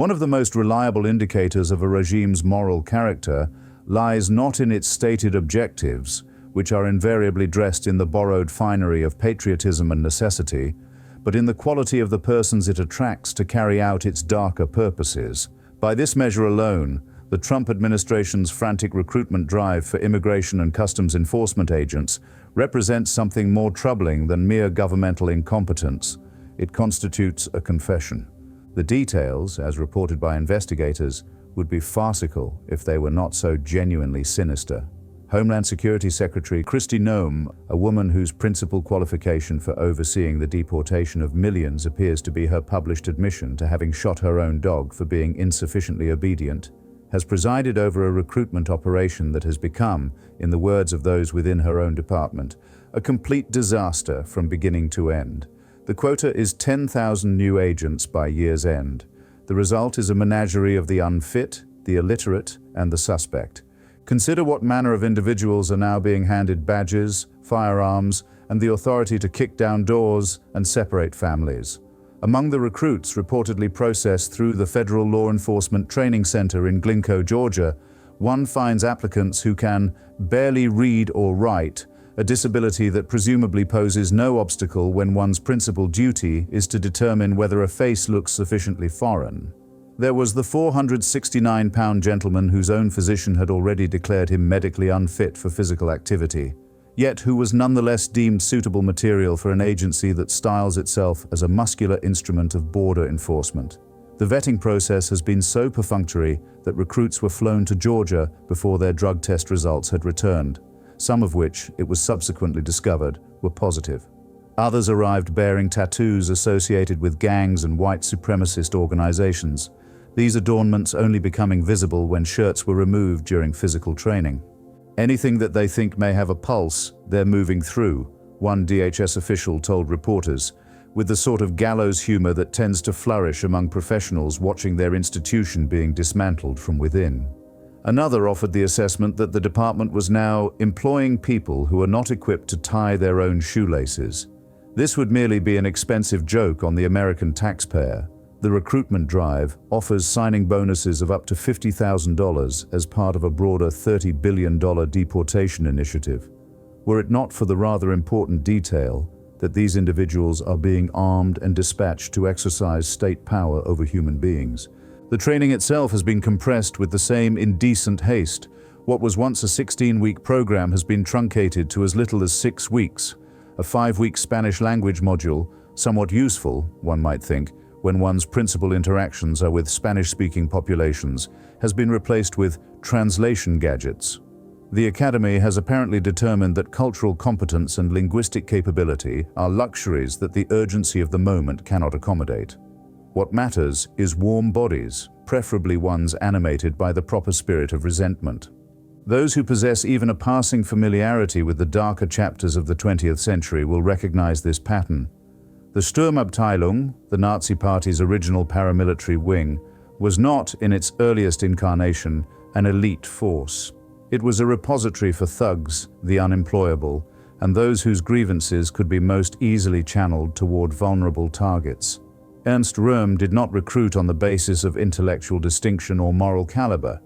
One of the most reliable indicators of a regime's moral character lies not in its stated objectives, which are invariably dressed in the borrowed finery of patriotism and necessity, but in the quality of the persons it attracts to carry out its darker purposes. By this measure alone, the Trump administration's frantic recruitment drive for immigration and customs enforcement agents represents something more troubling than mere governmental incompetence. It constitutes a confession. The details, as reported by investigators, would be farcical if they were not so genuinely sinister. Homeland Security Secretary Kristi Noem, a woman whose principal qualification for overseeing the deportation of millions appears to be her published admission to having shot her own dog for being insufficiently obedient, has presided over a recruitment operation that has become, in the words of those within her own department, a complete disaster from beginning to end. The quota is 10,000 new agents by year's end. The result is a menagerie of the unfit, the illiterate, and the suspect. Consider what manner of individuals are now being handed badges, firearms, and the authority to kick down doors and separate families. Among the recruits reportedly processed through the Federal Law Enforcement Training Center in Glencoe, Georgia, one finds applicants who can barely read or write, a disability that presumably poses no obstacle when one's principal duty is to determine whether a face looks sufficiently foreign. There was the 469-pound gentleman whose own physician had already declared him medically unfit for physical activity, yet who was nonetheless deemed suitable material for an agency that styles itself as a muscular instrument of border enforcement. The vetting process has been so perfunctory that recruits were flown to Georgia before their drug test results had returned, some of which, it was subsequently discovered, were positive. Others arrived bearing tattoos associated with gangs and white supremacist organizations, these adornments only becoming visible when shirts were removed during physical training. Anything that they think may have a pulse, they're moving through, one DHS official told reporters, with the sort of gallows humor that tends to flourish among professionals watching their institution being dismantled from within. Another offered the assessment that the department was now employing people who are not equipped to tie their own shoelaces. This would merely be an expensive joke on the American taxpayer. The recruitment drive offers signing bonuses of up to $50,000 as part of a broader $30 billion deportation initiative, were it not for the rather important detail that these individuals are being armed and dispatched to exercise state power over human beings. The training itself has been compressed with the same indecent haste. What was once a 16-week program has been truncated to as little as 6 weeks. A 5-week Spanish language module, somewhat useful, one might think, when one's principal interactions are with Spanish-speaking populations, has been replaced with translation gadgets. The Academy has apparently determined that cultural competence and linguistic capability are luxuries that the urgency of the moment cannot accommodate. What matters is warm bodies, preferably ones animated by the proper spirit of resentment. Those who possess even a passing familiarity with the darker chapters of the 20th century will recognize this pattern. The Sturmabteilung, the Nazi Party's original paramilitary wing, was not, in its earliest incarnation, an elite force. It was a repository for thugs, the unemployable, and those whose grievances could be most easily channeled toward vulnerable targets. Ernst Röhm did not recruit on the basis of intellectual distinction or moral caliber.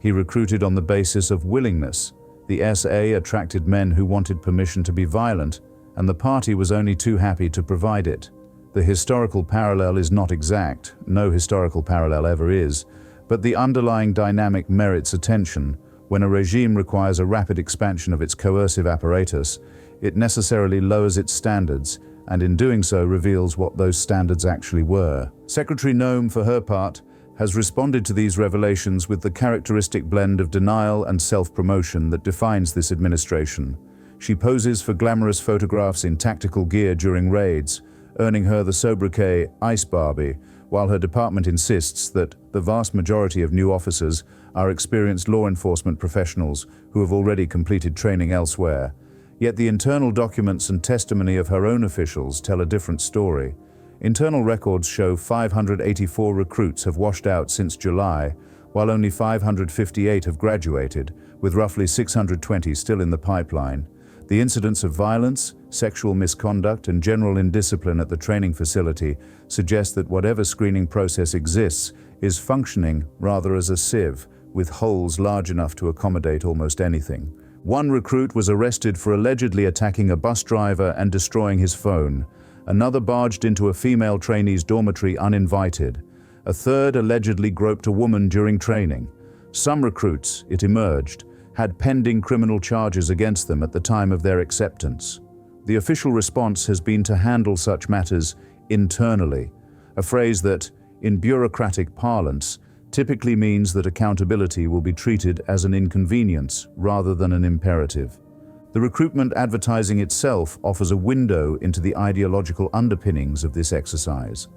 He recruited on the basis of willingness. The SA attracted men who wanted permission to be violent, and the party was only too happy to provide it. The historical parallel is not exact, no historical parallel ever is, but the underlying dynamic merits attention. When a regime requires a rapid expansion of its coercive apparatus, it necessarily lowers its standards, and in doing so reveals what those standards actually were. Secretary Noem, for her part, has responded to these revelations with the characteristic blend of denial and self-promotion that defines this administration. She poses for glamorous photographs in tactical gear during raids, earning her the sobriquet Ice Barbie, while her department insists that the vast majority of new officers are experienced law enforcement professionals who have already completed training elsewhere. Yet the internal documents and testimony of her own officials tell a different story. Internal records show 584 recruits have washed out since July, while only 558 have graduated, with roughly 620 still in the pipeline. The incidents of violence, sexual misconduct, and general indiscipline at the training facility suggest that whatever screening process exists is functioning rather as a sieve, with holes large enough to accommodate almost anything. One recruit was arrested for allegedly attacking a bus driver and destroying his phone. Another barged into a female trainee's dormitory uninvited. A third allegedly groped a woman during training. Some recruits, it emerged, had pending criminal charges against them at the time of their acceptance. The official response has been to handle such matters internally, a phrase that, in bureaucratic parlance, typically means that accountability will be treated as an inconvenience rather than an imperative. The recruitment advertising itself offers a window into the ideological underpinnings of this exercise.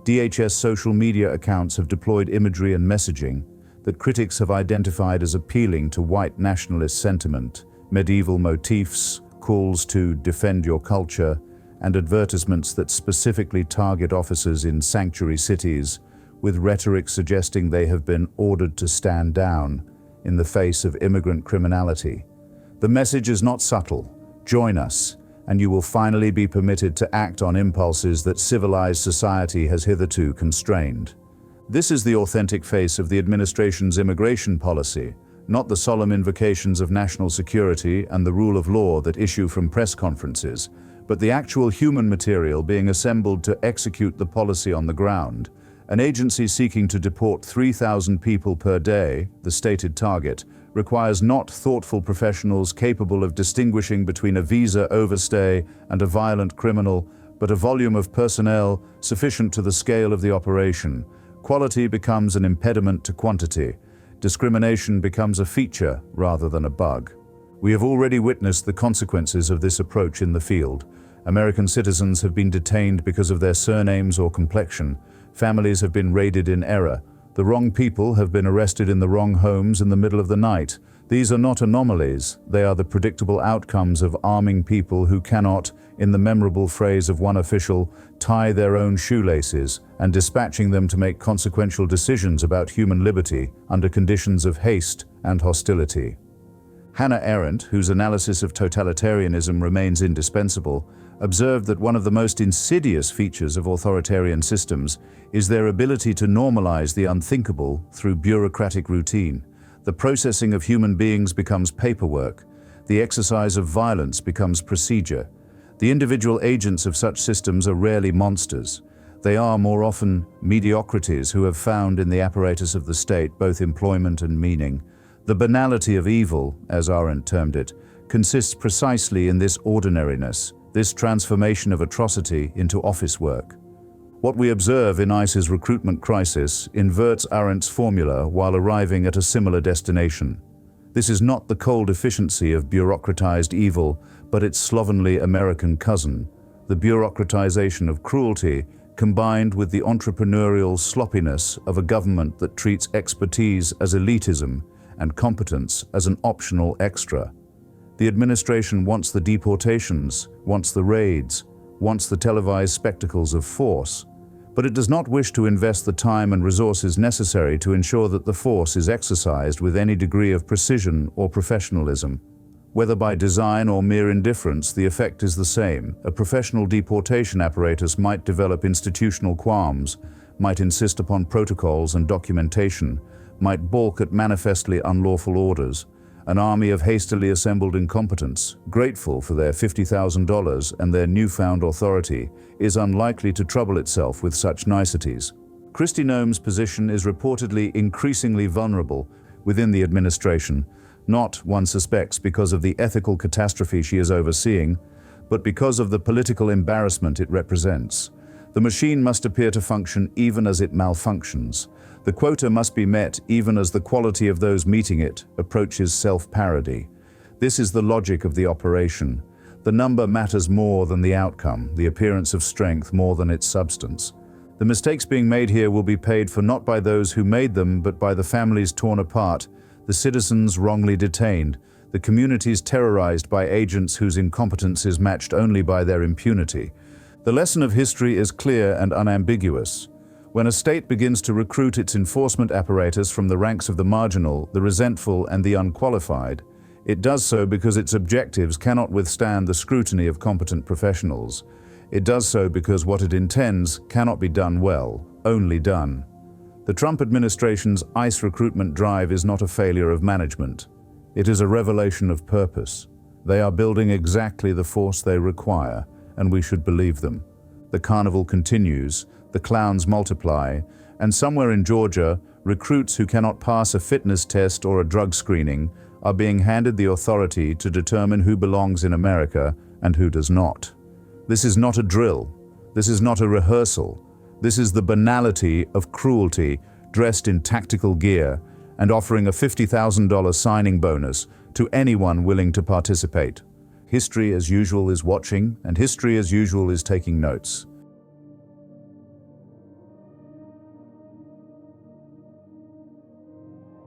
DHS social media accounts have deployed imagery and messaging that critics have identified as appealing to white nationalist sentiment, medieval motifs, calls to defend your culture, and advertisements that specifically target officers in sanctuary cities, with rhetoric suggesting they have been ordered to stand down in the face of immigrant criminality. The message is not subtle. Join us, and you will finally be permitted to act on impulses that civilized society has hitherto constrained. This is the authentic face of the administration's immigration policy, not the solemn invocations of national security and the rule of law that issue from press conferences, but the actual human material being assembled to execute the policy on the ground. An agency seeking to deport 3,000 people per day, the stated target, requires not thoughtful professionals capable of distinguishing between a visa overstay and a violent criminal, but a volume of personnel sufficient to the scale of the operation. Quality becomes an impediment to quantity. Discrimination becomes a feature rather than a bug. We have already witnessed the consequences of this approach in the field. American citizens have been detained because of their surnames or complexion. Families have been raided in error. The wrong people have been arrested in the wrong homes in the middle of the night. These are not anomalies. They are the predictable outcomes of arming people who cannot, in the memorable phrase of one official, tie their own shoelaces, and dispatching them to make consequential decisions about human liberty under conditions of haste and hostility. Hannah Arendt, whose analysis of totalitarianism remains indispensable, observed that one of the most insidious features of authoritarian systems is their ability to normalize the unthinkable through bureaucratic routine. The processing of human beings becomes paperwork. The exercise of violence becomes procedure. The individual agents of such systems are rarely monsters. They are more often mediocrities who have found in the apparatus of the state both employment and meaning. The banality of evil, as Arendt termed it, consists precisely in this ordinariness, this transformation of atrocity into office work. What we observe in ICE's recruitment crisis inverts Arendt's formula while arriving at a similar destination. This is not the cold efficiency of bureaucratized evil, but its slovenly American cousin, the bureaucratization of cruelty, combined with the entrepreneurial sloppiness of a government that treats expertise as elitism and competence as an optional extra. The administration wants the deportations, wants the raids, wants the televised spectacles of force, but it does not wish to invest the time and resources necessary to ensure that the force is exercised with any degree of precision or professionalism. Whether by design or mere indifference, the effect is the same. A professional deportation apparatus might develop institutional qualms, might insist upon protocols and documentation, might balk at manifestly unlawful orders. An army of hastily assembled incompetents, grateful for their $50,000 and their newfound authority, is unlikely to trouble itself with such niceties. Kristi Noem's position is reportedly increasingly vulnerable within the administration, not, one suspects, because of the ethical catastrophe she is overseeing, but because of the political embarrassment it represents. The machine must appear to function even as it malfunctions. The quota must be met even as the quality of those meeting it approaches self-parody. This is the logic of the operation. The number matters more than the outcome, the appearance of strength more than its substance. The mistakes being made here will be paid for not by those who made them, but by the families torn apart, the citizens wrongly detained, the communities terrorized by agents whose incompetence is matched only by their impunity. The lesson of history is clear and unambiguous. When a state begins to recruit its enforcement apparatus from the ranks of the marginal, the resentful, and the unqualified, it does so because its objectives cannot withstand the scrutiny of competent professionals. It does so because what it intends cannot be done well, only done. The Trump administration's ICE recruitment drive is not a failure of management. It is a revelation of purpose. They are building exactly the force they require, and we should believe them. The carnival continues, the clowns multiply, and somewhere in Georgia, recruits who cannot pass a fitness test or a drug screening are being handed the authority to determine who belongs in America and who does not. This is not a drill. This is not a rehearsal. This is the banality of cruelty dressed in tactical gear and offering a $50,000 signing bonus to anyone willing to participate. History as usual is watching, and history as usual is taking notes.